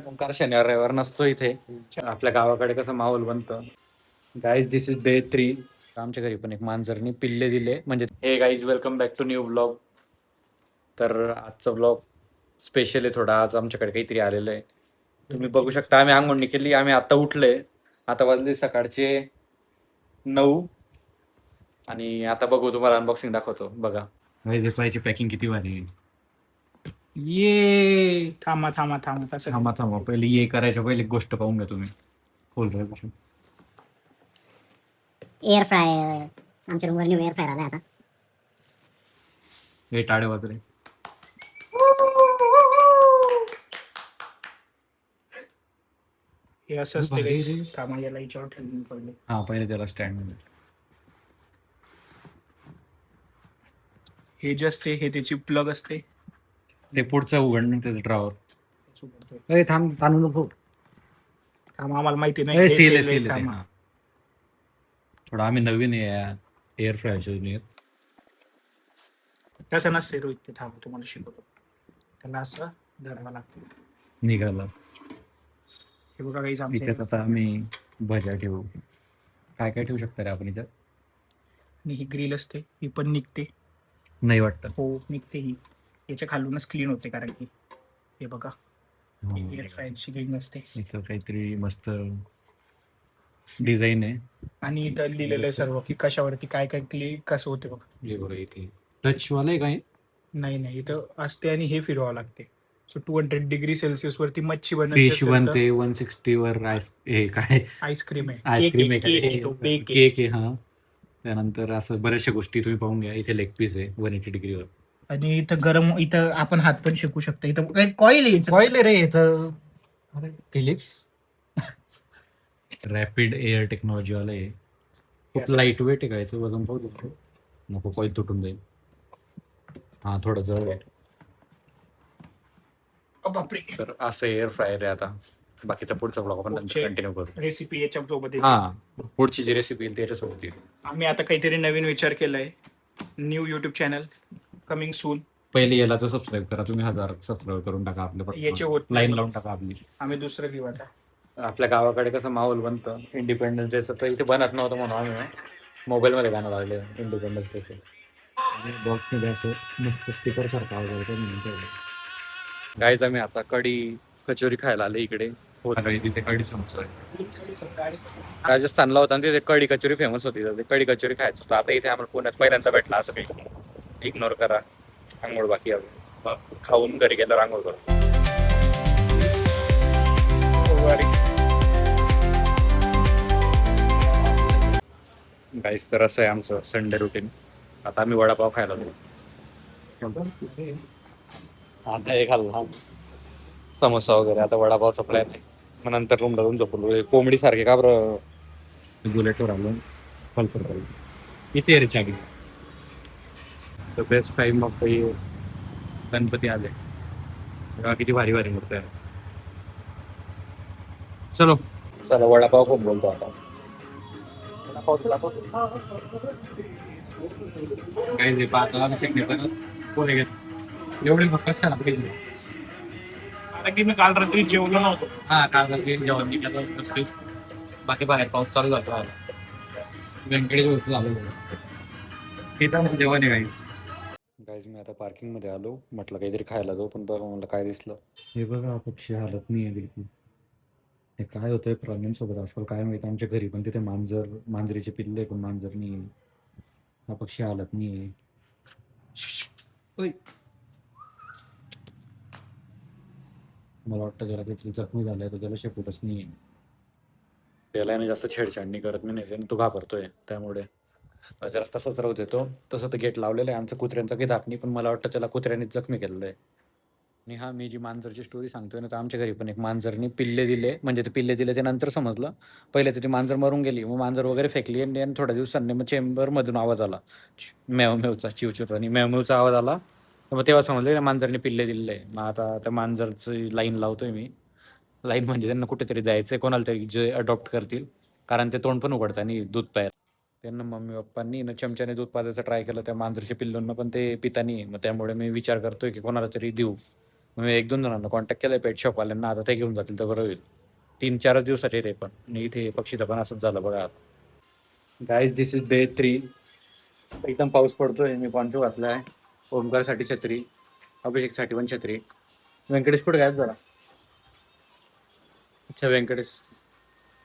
ओंकार शनिवार रविवार नसतो इथे. आपल्या गावाकडे कसं माहोल बनतं. Guys this is day 3. आमच्या घरी पण एक मांजरनी पिल्ले दिले. म्हणजे हे guys welcome back to new vlog. तर आजचा व्लॉग स्पेशल आहे थोडा. आज आमच्याकडे काहीतरी आलेलं आहे. तुम्ही बघू शकता आम्ही अंघोळ केली. आम्ही आता उठलोय. आता वाजले सकाळचे 9 आणि आता बघू तुम्हाला अनबॉक्सिंग दाखवतो. बघा पाहिजे पॅकिंग किती भारी आहे. ये थांबा थांबा थांबा तसं थांबा थांबा पहिले ये करायच्या पहिले गोष्ट पाहून घ्या तुम्ही. खोल एअर फ्रायर आमच्या रूमवर न्यू एअर फ्रायर आलाय आता. हे टाळे वाजले. हे असं असते भारी guys. रे. थांबा याला याच्यावर ठेवून पडले. हा पहिले त्याला स्टँड मध्ये. हे जे असते हे त्याची प्लग असते. ते पुढचं उघडणं त्याचं ड्रॉवर. थांबा थांब ताणू नको. आम्हाला माहिती नाही ए, हे seal आहे, seal आहे, seal आहे ते, थांबा. हा. थोडं आम्ही नवीन आहे एअर फ्रायरच्या दुनियेत. तसं नसते रोहित ते. थांबा तुम्हाला शिकवतो. त्याला असं धरावं लागतं. निघाला. हे बघा काही इथ्यात आता आम्ही भज्या ठेवू. काय काय ठेवू शकतो रे आपण इथं? ही ग्रिल असते ही पण निघते. नाही वाटतं. हो निघते ही. याच्या खालूनच क्लीन होते कारण की हे बघा हो. एअर फ्रायरची ग्रिल असते. इथं काहीतरी मस्त डिझाईन आहे. आणि इथं लिहिलेलं आहे सर्व की कशावरती काय काय क्लिक कसं होते बघा. हे बघा इथे टच वाला आहे काय? नाही इथं असते आणि हे फिरवावं लागते. सो 200°C वरती मच्छी फिश बनवायची बनते 160 वर. हे काय आईस्क्रीम आहे. आईस्क्रीम आहे केक आहे तो, काय? बेक आहे. केक आहे. हा त्यानंतर असं बऱ्याचशा गोष्टी तुम्ही पाहून घ्या. इथे लेग पीस आहे 180 डिग्रीवर. आणि इथं गरम इथं आपण हात पण शेकू शकतो. इथं कॉईल आहे इथं. कॉईल रे इथं. फिलिप्स रॅपिड एअर टेक्नॉलॉजी वाला आहे. खूप लाईट वेट आहे. काय वजन पाहू शकतो. नको कॉईल तुटून जाईल. हा थोडं जवळ आहे. बापरे. तर असं एअर फ्रायर आहे. आता बाकीचा पुढचा ब्लॉग आपण नंतर कंटिन्यू करू. रेसिपी याच्या सोबत येते. हा पुढची जी रेसिपी येईल त्याच्यासोबत येईल. आम्ही आता काहीतरी नवीन विचार केलाय. New YouTube channel coming soon. पहिले याला तर सबस्क्राईब करा तुम्ही. 1000 सबस्क्राईब करून टाका. याचे आपल्या होत नाही. लाईन लावून टाका आपली. आम्ही दुसरं घेऊ आता. आपल्या गावाकडे कसं माहोल बनतं इंडिपेंडन्स डेचं. तर इथे बनत नव्हतं म्हणून आम्ही मोबाईलमध्ये गाणं लागले इंडिपेंडन्स डेचे. बॉक्समध्ये असं मस्त स्पीकर सारखा वगैरे. गायचा मी आता कढी कचोरी खायला आले इकडे. तिथे कढी समोसा आहे. राजस्थानला होता आणि तिथे कढी कचोरी फेमस होती. तर ते कढी कचोरी खायचं होतं. आता इथे आम्हाला पुण्यात पहिल्यांदा भेटला. असं काही इग्नोर करा. आंघोळ बाकी आहे. खाऊन घरी गेल्यावर आंघोळ करतो. गाईस तर असं आहे आमचं संडे रुटीन. आता आम्ही वडापाव खायला लागलो. आता हे खाल्ला समोसा वगैरे. आता वडापावचा प्लॅन आहे. मग नंतर रूमला जाऊन झोपलो. कोंबडी सारखे का बरं बुलेटवर आलो पल्सर करून. इथे रे चावी. तर बेस्ट टाईम मग काही गणपती आले. किती भारी भारी मूर्ती आहे. चलो चला वडापाव खूप बोलतो आता. काही नाही पाहता कोणी घेत एवढे फक्त खायला पाहिजे. आता की मी काल रात्री जेवलो नव्हतो. हा काल जेवण बाकी बाहेर पाऊस चालू झाला. व्यंकटेश वस्तू झालो तिथं जेवण आहे. गाईज मी आता पार्किंग मध्ये आलो. म्हटलं काहीतरी खायला जाऊ. पण बघा मला काय दिसलं. हे बघा पक्षी हालत नाही आहे बिलकुल. हे काय होतंय प्राण्यांसोबत आजकाल काय माहिती. आमच्या घरी पण तिथे मांजरीचे पिल्ले पण मांजर नाही. हा पक्षी हालत नाही आहे. मला वाटतं त्याला काहीतरी जखमी झालाय. तर त्याला शेपूटच नाही आहे. त्याला याने जास्त छेडछाड करत मी नाही. तो घाबरतोय त्यामुळे जरा तसंच राहू देतो. तसं तर गेट लावलेलं आहे आमचं. कुत्र्यांचा काही धाक नाही. पण मला वाटतं त्याला कुत्र्यानेच जखमी केलेलं आहे. आणि हा मी जी मांजरची स्टोरी सांगतोय ना, तर आमच्या घरी पण एक मांजरनी पिल्ले दिले. म्हणजे ते पिल्ले दिल्याच्या नंतर समजलं. पहिले तर ती मांजर मरून गेली. मग मांजर वगैरे फेकली. आणि थोड्या दिवसांनी मग चेंबरमधून आवाज आला मेव मेवचा चिवचिवचा. आणि मेव मेवचा आवाज आला. तर मग तेव्हा समजलं मांजरने पिल्ले दिलेलं आहे. मग आता त्या मांजरची लाईन लावतोय मी. लाईन म्हणजे त्यांना कुठेतरी जायचं आहे. कोणाला तरी जे अडॉप्ट करतील. कारण ते तोंड पण उघडतात आणि दूध प्यायला. त्यांना मम्मी पप्पांनी ना चमच्याने दूध पाजायचा ट्राय केलं त्या मांजरच्या पिल्लूंना. पण ते पिता नाही. मग त्यामुळे मी विचार करतोय की कोणाला तरी देऊ. मग मी 1-2 जणांना कॉन्टॅक्ट केलं पेट शॉपवाल्यांना. आता ते घेऊन जातील तर बरं होईल. 3-4च दिवसाचे ते पण. आणि इथे पक्षीचं पण असंच झालं बघा आता. Guys this is day 3. एकदम पाऊस पडतोय. मी पॉन्चो घातला आहे. ओमकारसाठी छत्री, अभिषेकसाठी पण छत्री. व्यंकटेश कुठे गायब झाला? अच्छा व्यंकटेश.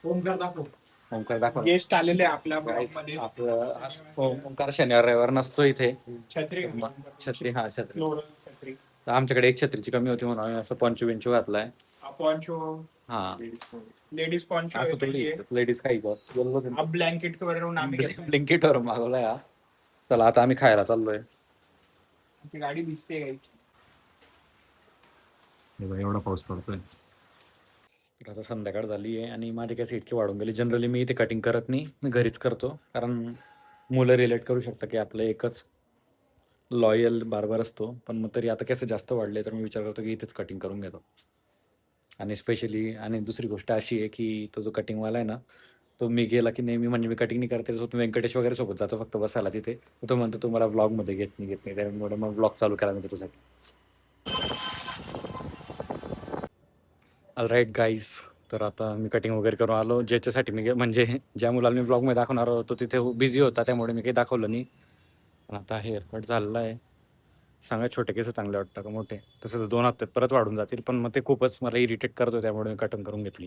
ओमकार दाखव. ओमकार दाखवा. गेस्ट आलेले आपल्या Guys, मध्ये. आपलं आज ओमकार शनिवार रविवार नसतो इथे. छत्री छत्री हा छत्री. फ्लोरल छत्री. तर आमच्याकडे एक छत्रीची कमी होती म्हणून आम्ही असं पंचू बिंचू घातलाय. पॉन्चो, हा लेडीज पॉन्चो असं थोडी लेडीज काही अब ब्लँकेट वरून आम्ही घेतलं. ब्लिंकिटवर मागवलाय हा. चला आता आम्ही खायला चाललोय. ती गाडी दिसते काही. एवढा पाऊस पडतोय. तर आता संध्याकाळ झाली आहे आणि माझे केस इतके वाढून गेले. जनरली मी इथे कटिंग करत नाही, मी घरीच करतो. कारण मुलं रिलेट करू शकतं की आपलं एकच लॉयल बार्बर असतो. पण मग तरी आता केस जास्त वाढले तर मी विचार करतो की इथेच कटिंग करून घेतो. आणि स्पेशली आणि दुसरी गोष्ट अशी आहे की तो जो कटिंगवाला आहे ना, तो मी गेला की नेहमी म्हणजे मी कटिंग नाही करत त्याच्यासोबत व्यंकटेश वगैरे सोबत जातो फक्त बसायला तिथे. तो म्हणतो तू मला व्लॉगमध्ये घेत नाही त्यामुळे मग व्लॉग चालू केला मी त्याच्यासाठी. ऑलराईट गाईज, तर आता मी कटिंग वगैरे करून आलो. ज्याच्यासाठी मी म्हणजे ज्या मुलाला मी व्लॉगमध्ये दाखवणार होतो तिथे बिझी होता त्यामुळे मी काही दाखवलं नाही. पण आता हेअर कट झालेला आहे. सांगा छोटे केस चांगले वाटतं का मोठे? तसं तर 2 हप्त्यात परत वाढून जातील पण मग ते खूपच मला इरिटेट करतो त्यामुळे मी कटिंग करून घेतली.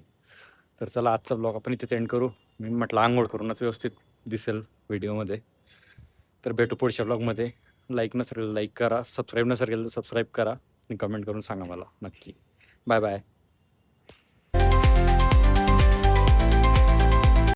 तर चला आजचा ब्लॉग आपण इथेच एंड करू. मी म्हटलं आंघोळ करूनच व्यवस्थित दिसेल व्हिडिओमध्ये. तर भेटू पुढच्या ब्लॉगमध्ये. लाईक नसेल लाईक करा, सबस्क्राईब नसेल केलं तर सबस्क्राईब करा आणि कमेंट करून सांगा मला नक्की. Bye bye.